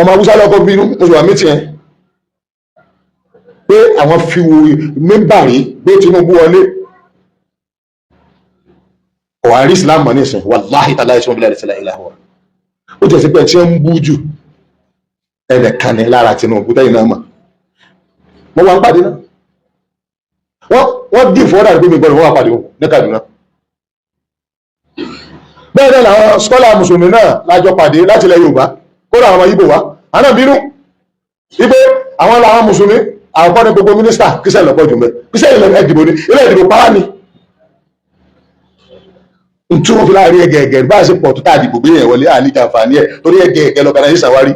ọmọ Haúsá lọ́kọ́ bínú oṣù àmì tiẹ̀ pé àwọn fi mẹ́mbàrí gbé Tinubu wọlé ọ̀hárí Islam mọ̀ ní ìsìn wàláhì tàlá ìṣẹ́ ọmọbìnrin ìṣẹ́lẹ̀ ìlàwọ̀ ó jẹ́ sí pé tí ó ń bú jù ẹnìkan ní lára Tinubu tẹ́yìn náà mọ̀ wọ́n wá ń pàdé náà wọ́n dì fọ́dà gbé mi gbọ́dọ̀ wọ́n wá pàdé wọn ní Kaduna bẹ́ẹ̀ náà làwọn skọ́là mùsùlùmí náà lájọ pàdé láti ilẹ̀ Yorùbá kódà àwọn Ìgbò wá àná bínú wípé àwọn làwọn mùsùlùmí àwọn kọ́ni gbogbo mínísítà kíṣẹ́ lọ́pọ̀ jù mẹ́ kíṣẹ́ ilẹ̀ ìdìbò ní ilẹ̀ ìdìbò pàwá ni ntú wọn fi láàrin ẹgẹẹgẹ bá a ṣe pọ̀ tó tá a dìbò gbé yẹn wọlé àlíjà àǹfààní ẹ̀ torí ẹgẹẹgẹ lọ́kàdá yìí ṣàwárí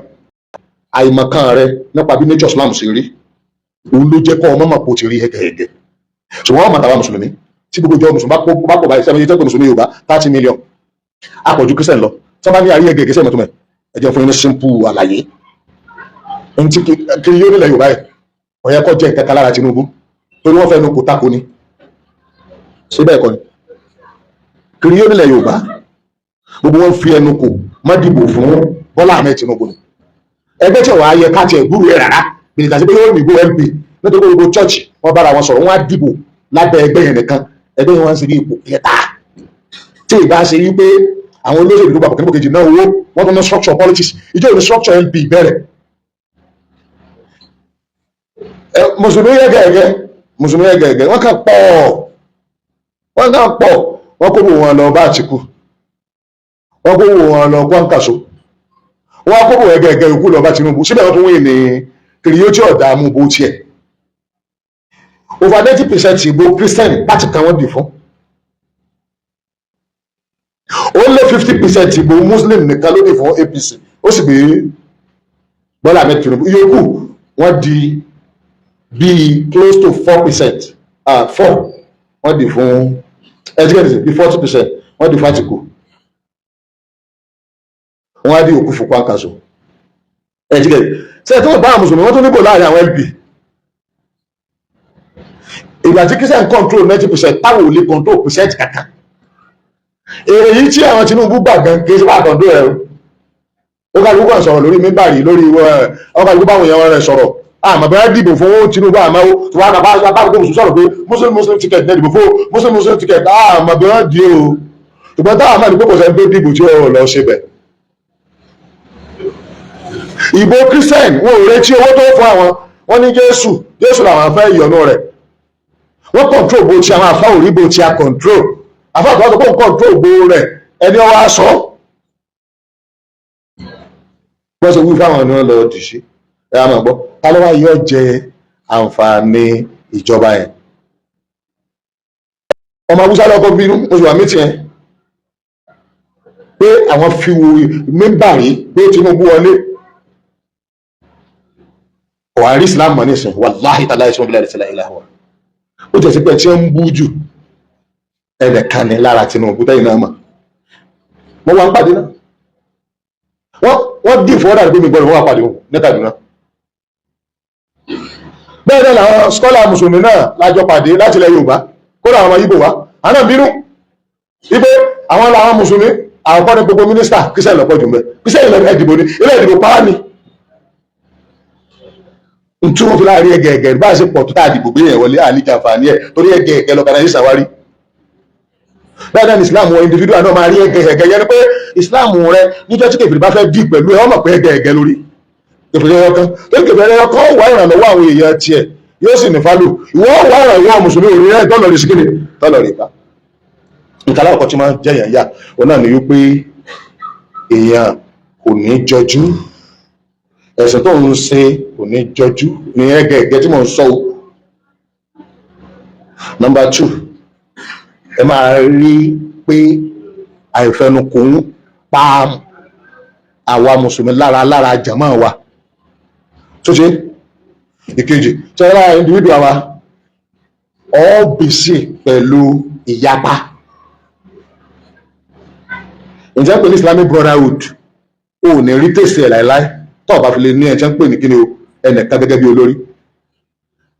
àìmọ̀kan rẹ nípa bí nature Islam ṣe rí òun ló jẹ́ kọ́ ọmọ mọ̀ kó ti rí ẹgẹẹgẹ ṣùgbọ́n wọn mọ̀ tàwa mùsùlùmí tí gbogbo ìjọ mùsùlùmí bá pọ̀ báyìí sẹ́mi tẹ́pẹ́ mùsùlùmí Yorùbá 30 million àpọ̀jù Christian lọ tí wọ́n bá ní àrí ẹgẹẹgẹ sẹ́mi tó mẹ́ ẹ jẹ́ fún yín ní simple àlàyé ẹni tí kiri yóò nílẹ̀ Yorùbá yìí ọ̀yẹ́ kọ́ jẹ́ ìkẹ́kẹ́ lára Tinubu torí wọ́n fẹ́ nu kò tako ni síbẹ̀ kọ́ ni kiri yóò nílẹ̀ Yorùbá gbogbo wọn fi ẹnu kò má dìbò fún Bọ́lá Ahmed Tinubu ni ẹgbẹ́ tí wàá yẹ káàtì ẹ̀gbúrú ẹ̀ rárá bìí tàbí pé yóò nìbò MP nítorí gbogbo church wọn bára wọn sọ̀rọ̀ wọn á dìbò lábẹ́ ẹgbẹ́ yẹn nìkan ẹgbẹ́ yẹn wọn ń ṣe bí ipò kẹta tí ì bá ṣe rí pé àwọn olóṣèlú tó gbàgbọ́ kejì náà owó wọn tó ní structure politics ìjọ ìní structure MP bẹ̀rẹ̀ mùsùlùmí yẹ gẹ̀gẹ̀ wọ́n kàn pọ̀ wọ́n kó bò wọn lọ bá Àtìkù wọ́n kó bò wọn lọ Kwankwaso wọ́n kó bò ẹgẹ̀gẹ̀ òkú lọ bá Tinubu síbẹ̀ wọ́n tún wí ní kiri yóò tí ọ̀dà mú bó tiẹ̀ over 90% ìbò Christian pàtì kan wọ́n dì fún only 50% ìbò Muslim nìkan ló dì fún APC ó sì gbé Bọ́lá Ahmed Tinubu yòókù wọ́n di bíi close to 4%, 4 wọ́n di fún ẹ̀jẹ̀ bí 40% wọ́n di fún Àtìkù wọ́n á di òkú fún Kwankwaso ẹ̀jẹ̀ ṣe tí wọ́n bá mùsùlùmí wọ́n tún níbò láàrin àwọn LP ìgbà tí Christian control 90% táwọn ò lè control percent kankan èrè yìí tí àwọn Tinubu gbà gan kì í ṣe bá control ẹ̀ ó ká lóko sọ̀rọ̀ lórí mímbàrí lórí ọkọ̀ àdúgbò báwọn èèyàn rẹ̀ sọ̀rọ̀ àmọ́ bẹ́ẹ̀ dìbò fún Tinubu àmọ́ tó wà bá gbogbo mùsùlùmí sọ̀rọ̀ pé muslim ticket náà dìbò fún muslim ticket àmọ́ bẹ́ẹ̀ di o ṣùgbọ́n táwọn àmọ́ ìdìbò kò sẹ́ni tó dìbò tí ó lọ ṣe bẹ̀. ìbò Christian wọn ò retí owó tó fún àwọn wọn ní Jésù làwọn afẹ́ ìyọnu rẹ̀ wọ́n control bó ti àwọn afá òrí bó ti a control afá àtọ́wọ́ tó control bó rẹ̀ ẹni ọwọ́ aṣọ wọ́n ṣe wí fáwọn ni wọ́n lọ dì sí ẹ á máa gbọ́ ta ló wá yọ jẹ àǹfààní ìjọba yẹn ọmọ Haúsá lọ́kọ́ bínú oṣù àmì tiẹ̀ pé àwọn fi mẹ́mbàrí gbé Tinubu wọlé ọ̀hárí Islam mọ̀ ní ìsìn wàláhì tàlá ìṣẹ́ ọmọbìnrin ìṣẹ́lẹ̀ ìlàwọ̀ ó jẹ́ sí pé tí ó ń bú jù ẹnìkan ní lára Tinubu tẹ́yìn náà mọ̀ wọ́n wá ń pàdé náà wọ́n dì fọ́dà gbé mi gbọ́dọ̀ wọ́n wá pàdé wọn ní Kaduna bẹ́ẹ̀ náà làwọn skọ́là mùsùlùmí náà lájọ pàdé láti ilẹ̀ Yorùbá kódà àwọn Ìgbò wá àná bínú wípé àwọn làwọn mùsùlùmí àwọn kọ́ni gbogbo mínísítà kíṣẹ́ lọ́pọ̀ jù mẹ́ kíṣẹ́ ilẹ̀ ìdìbò ní ilẹ̀ ìdìbò pàwá ni ntú wọn fi láàrin ẹgẹẹgẹ bá a ṣe pọ̀ tó tá a dìbò gbé yẹn wọlé àlíjà àǹfààní ẹ̀ torí ẹgẹẹgẹ lọ́kàdá yìí ṣàwárí bẹ́ẹ̀ náà ní Islam wọn individual náà máa rí ẹgẹẹgẹ yẹn ni pé Islam rẹ níjọ́ tí kèfèrè bá fẹ́ dì pẹ̀lú ẹ wọ́n mọ̀ pé ẹgẹẹgẹ lórí kèfèrè ọkàn tó kèfèrè ọkàn wà ìrànlọ́wọ́ àwọn èèyàn tiẹ̀ yóò sì ní fálù ìwọ wà ìrànlọ́wọ́ mùsùlùmí òrí rẹ tọ́lọ̀ sí kíni tọ́lọ̀ rí bá nǹkan aláwọ̀kọ́ tí máa ń jẹ́yàn yá wọn náà ní wípé èèyàn kò ní jọjú ẹ̀sìn tó ń ṣe kò ní jọjú ní ẹgẹẹgẹ tí mò ń sọ o. Number 2 ẹ máa rí pé àìfẹnukò ń pa àwa mùsùlùmí lára jàmá wa tó ṣe ìkejì tí wọ́n lára individual wa all busy pẹ̀lú ìyapa ǹjẹ́ pẹ̀lú Islamic Brotherhood ò ní rí tèsí ẹ̀ láìláì tó bá fi lè ní ẹ̀jẹ̀ ń pè ní kíni o ẹnìkan gẹ́gẹ́ bí olórí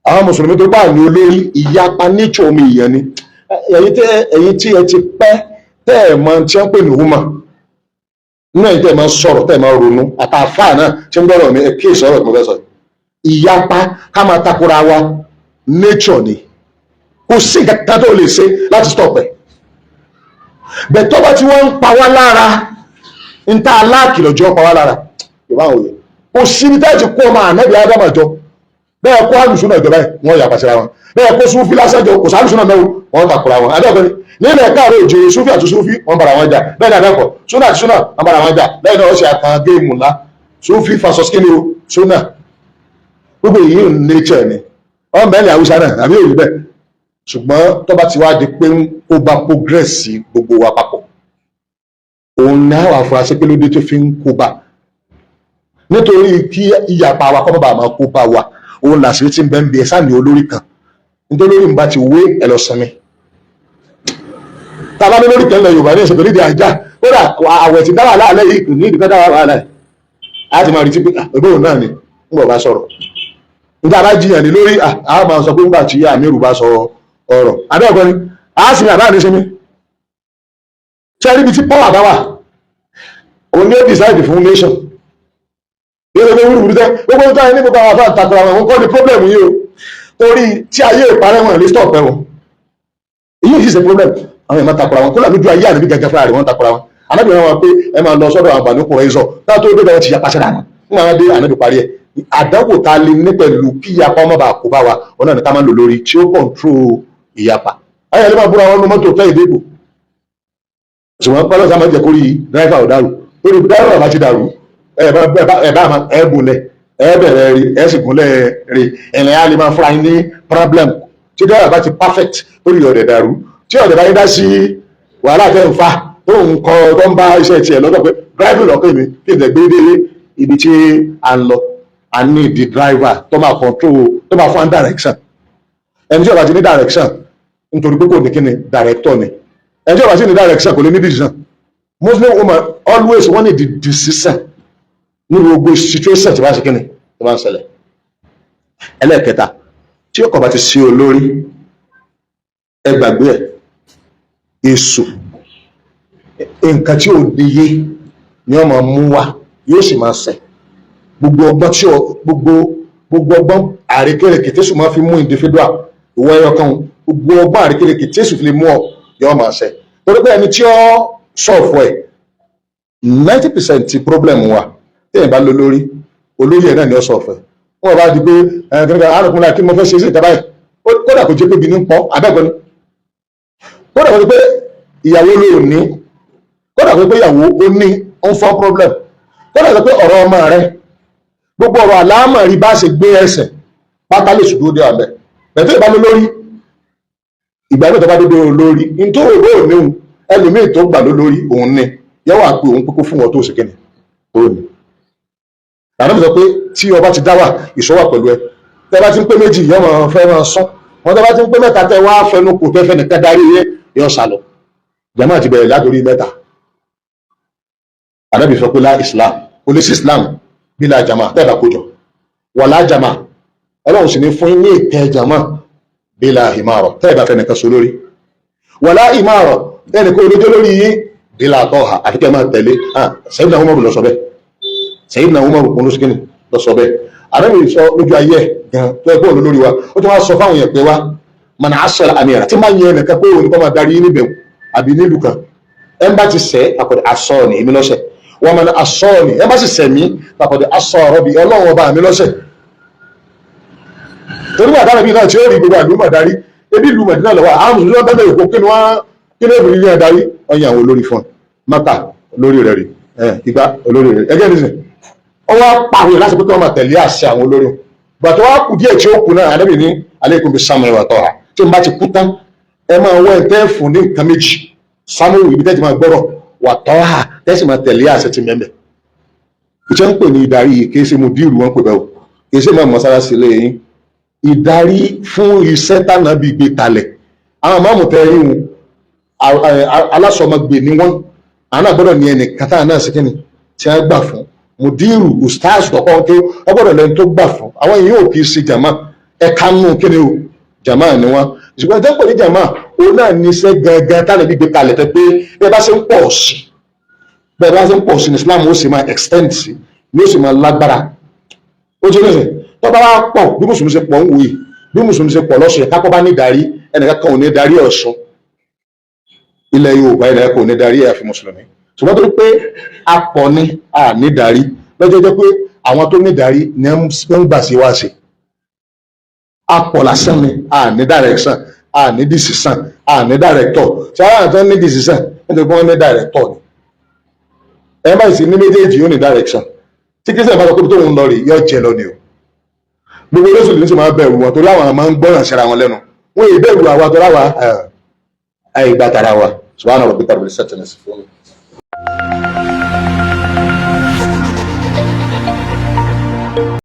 àwọn mùsùlùmí tó bá ní olórí ìyapa nature omi ìyẹn ni ẹ̀yin tí ẹ ti pẹ́ tẹ́ ẹ̀ mọ̀ tí wọ́n pè ní húmà nínú ẹ̀yin tẹ́ ẹ máa sọ̀rọ̀ tẹ́ ẹ máa ronú àtàfáà náà tí ń gbọ́rọ̀ mi ẹ kí ìsọ̀rọ̀ tí mo fẹ́ sọ ìyapa ká máa takora wa nature ni kò sí nǹkan tó lè ṣe láti stop ẹ̀ bẹ́ẹ̀ tó bá tí wọ́n ń pa wá lára ń tá aláàkì lọ́jọ́ pa wá lára ìbá òye kò sí ní táyì ti kó ọmọ ànábì ádámà jọ bẹ́ẹ̀ kó àlùsùn náà ìjọba wọn yà pàṣẹ wọn bẹ́ẹ̀ kó súnfì lásán jọ kò sálùsùn náà mẹ́wọ́ wọn takora wọn adéọ̀gbẹ́ni nílẹ̀ káàró òjò súnfì àti súnfì wọn bára wọn jà bẹ́ẹ̀ ni àbẹ́kọ̀ súnà àti súnà wọn bára wọn jà lẹ́yìn náà wọ́n ṣe àkàn géèmù ńlá súnfì fasos kí ni o súnà gbogbo èyí ò ní nature ni wọn bẹ́ẹ̀ ni àwùsá náà àbí òye bẹ́ẹ̀ ṣùgbọ́n tó bá ti wá di pé ó bá progress gbogbo wa papọ̀ òun ní àwọn afurasí pé lóde tó fi ń kó bá nítorí kí ìyapa wa kọ́ bá máa kó bá wa òun làṣírí tí ń bẹ́ ń bí ẹ sáà ní olórí kan nítorí olórí ń bá ti wé ẹ lọ sinmi tàbá ní lórí kẹlẹ Yorùbá ní ìṣètò nídìí àjà kódà àwẹ̀ ti dáwà láàlẹ́ yìí ní ìdíkẹ́ dáwà láàlẹ́ láti máa rí tí pé ìbéèrè náà ni ń bọ̀ bá sọ̀rọ̀ nígbà bá jiyàn ní lórí àwọn máa sọ pé nígbà tí àmì Yorùbá sọ ọ̀rọ̀ adéọ̀gbọ́n ni a sì ní àbá ní sinmi ṣe rí ibi tí pọ́wà bá wà òun ní ó decide fún nation yóò lè wúrú wúrú tẹ́ gbogbo tó ní gbogbo àwọn afá àtàkùn àwọn òun kọ́ ni problem yìí o torí tí ayé ìparẹ́ wọn lè stop ẹ̀wọ̀n èyí yìí ṣe problem àwọn èèyàn takùn àwọn kó làbí ju ayé àdébí gẹ́gẹ́ fúnra rẹ̀ wọ́n takùn àwọn anábìrin wọn pé ẹ máa lọ sọ́dọ̀ àǹfààní kò rẹ́ sọ náà tó dé ti yapa ṣẹ́dá fún àwọn dé ànábì parí ẹ̀ àdánwò ta lè ní pẹ̀lú kí ìyapa ọmọ bá kó bá wa wọn náà ní ká máa lò lórí tí ó control ìyapa ayé ẹni máa búra wọn nu mọ́tò fẹ́ ìdébò ṣùgbọ́n pẹ́lú ọ̀sán máa jẹ́ kórìí dráìfà ò dàrú lórí dráìfà bá ti dàrú ẹ̀bá àmà ẹ̀bùnlẹ̀ ẹ̀bẹ̀rẹ̀ rí ẹ̀sìnkúnlẹ̀ rí ẹ̀lẹ́ á lè máa fúnra ní problem tí dráìfà bá ti perfect lórí ọ̀dẹ̀ dàrú tí ọ̀dẹ̀ bá yí dá sí wàhálà tẹ́ ń fa tó ń kọ tó ń bá iṣẹ́ tiẹ̀ lọ́dọ̀ pé dráìfà lọ́kọ̀ mi kí n tẹ̀ gbé dé ibi tí a ń lọ a ní di dráìfà tó máa control tó máa fún direction ẹni tí ó bá ti ní direction nítorí pé kò ní kí ni director ni ẹni tí ó bá ti ní direction kò lè ní decision Muslim woman always want the decision ní gbogbo situation tí bá ṣe kí ni tí bá ń ṣẹlẹ̀ ẹlẹ́ẹ̀kẹta tí ọkọ̀ bá ti sí olórí ẹ gbàgbé ẹ̀ èso nǹkan tí ò níye ni wọ́n máa mú wá yóò sì máa ṣẹ gbogbo ọgbọ́n tí gbogbo ọgbọ́n àrékèrèkè tí èso máa fi mú individual ìwọ ẹyọ kan gbogbo ọgbọ́n àrékèrèkè tí èso fi lè mú ọ yóò máa ṣẹ torí pé ẹni tí ó sọ̀fọ̀ ẹ̀ 90% ti problem wa téèyàn bá lọ lórí olórí ẹ̀ náà ni ó sọ̀fọ̀ ẹ̀ wọ́n bá di pé ẹ̀ẹ́dẹ́gbẹ̀rún àrùnkúnlá kí mo fẹ́ ṣe sí ìjọba ẹ̀ kódà kò jẹ́ pé ibi ní pọ́ abẹ́gbẹ́ni kódà kò jẹ́ pé ìyàwó ló ní kódà kò jẹ́ pé ìyàwó ó ní ó ń fọ́ problem kódà kò jẹ́ pé ọ̀rọ̀ ọmọ rẹ gbogbo ọ̀rọ̀ àlámọ̀ rí bá ṣe gbé ẹsẹ̀ pátá lè ṣùgbọ́n dé àbẹ̀ bẹ̀tẹ̀ ìbá lọ lórí ìgbà mẹ́ta bá dédé olórí ní tó rò ó níhun ẹlòmíì tó gbà ló lórí òun ní yẹ́wò àpè òun kókó fún wọn tó ṣe kíni ó ní àná mi sọ pé tí ọba ti dá wà ìṣọwà pẹ̀lú ẹ tẹ bá ti ń pé méjì yọ máa fẹ́ máa sán wọn tẹ bá ti ń pé mẹ́ta tẹ wá fẹnu kò tẹ fẹ́ nìkan darí yẹ yọ sálọ jama ti bẹ̀rẹ̀ látòrí mẹ́ta ànábì sọ pé lá islam polisi islam bí la jama tẹ́ bá kójọ wà lá jama ọlọ́run sì ní fún ní ìtẹ́ jama bí la ìmárọ̀ tẹ́ bá fẹ́ nìkan so lórí wà lá ìmárọ̀ ẹnì kó olójó lórí yín bí la tọ́ha àti kẹ́ máa tẹ̀lé Sayyidina Umaru lọ sọ bẹ́ẹ̀ Sayyidina Umaru kún ló sì kíni lọ sọ bẹ́ẹ̀ àrẹ́mi sọ lójú ayé gan tó ẹgbẹ́ òun lórí wa ó ti wá sọ fáwọn èèyàn pé wá mọ̀nà àṣọ àmìrà tí máa ń yẹ ẹnìkan pé òun kọ́ máa darí níbẹ̀ àbí nílùú kan ẹ bá ti sẹ́ àkọ́dẹ̀ àṣọ ni èmi lọ́sẹ̀ wọ́n mọ̀nà àṣọ ni ẹ bá sì sẹ̀ mí àkọ́dẹ̀ àṣọ ọ̀rọ̀ bí ọlọ́run ọba mi lọ́sẹ̀ torí wà dára bí náà tí ó rí gbogbo àlùmọ̀ darí ebi ìlú Mẹ̀dínà lọ́wọ́ àwọn mùsùlùmí wọn bẹ́ẹ̀ èkó kí ni wọ́n kí ni èbìrì yẹn darí ọyàn àwọn olórí fún Mákà olórí rẹ̀ rí ìgbà olórí rẹ̀ ẹgẹ́ nìsín ọwọ́ pàwé láti pé kí wọ́n máa tẹ̀lé àṣẹ àwọn olórí gbàtọ́ wá kù díẹ̀ tí ó kù náà àdébì ní alaykum bis-sam'i wa ta'a tí n bá ti kú tán ẹ máa wọ ẹ̀tẹ́ fún ní nǹkan méjì samuel ibi tẹ́tí máa gbọ́rọ̀ wa ta'a tẹ́sí máa tẹ̀lé àṣẹ ti mẹ́mẹ́ ìṣẹ́ ń pè ní ìdarí yìí kì í ṣe mùdírù wọn pè bẹ́ẹ̀ o kì í ṣe máa mọ́sálásí lé yín ìdarí fún iṣẹ́ tánàbí gbé kalẹ̀ àwọn máàmù tẹ́ rí wọn alásọmọgbè ni wọ́n àwọn àgbọ́dọ̀ ní ẹnì kátà náà sí kíni tí a gbà fún mùdírù ustaz tọkọ tó ọgbọ́dọ̀ lẹ́ni tó gbà fún àwọn èèyàn ò kì í ṣe jàmá ẹ̀ka nù kíni o jàmá ni wọ́n ṣùgbọ́n ẹjẹ́ pè ní jàmá ó náà ní iṣẹ́ gangan tánàbí gbé kalẹ̀ tẹ́ pé bí ẹ bá ṣe ń pọ̀ sí bẹ́ẹ̀ bá ṣe ń pọ̀ sí ní Islam ó sì máa extend sí ní ó sì máa lágbára ó jẹ́ lẹ́sẹ̀ tó bá wá pọ̀ bí mùsùlùmí ṣe pọ̀ ń wòye bí mùsùlùmí ṣe pọ̀ lọ́sùn kápọ́ bá ní darí ẹnìkan kan ò ní darí Ọ̀ṣun ilẹ̀ Yorùbá ilẹ̀ kò ní darí àfi mùsùlùmí ṣùgbọ́n torí pé a pọ̀ ní a ní darí lọ́jọ́ jẹ́ pé àwọn tó ní darí ni wọ́n ń gbà sí wá ṣe a pọ̀ lásán ni a ní direction a ní decision a ní director ṣé àwọn àtọ́ ní decision nítorí pé wọ́n ní director ni ẹ bá sì ní méjèèjì yóò ní direction tí kí sẹ́yìn bá sọ pé tó ń lọ rè yọ jẹ lọ ni o gbogbo olóṣèlú ní sọ máa bẹ̀rù wọn torí àwọn máa ń gbọ́ràn síra wọn lẹ́nu wọn ì bẹ̀rù àwa tó láwa àìgbàtara wa subhana rabbika rabbil izzati amma yasifun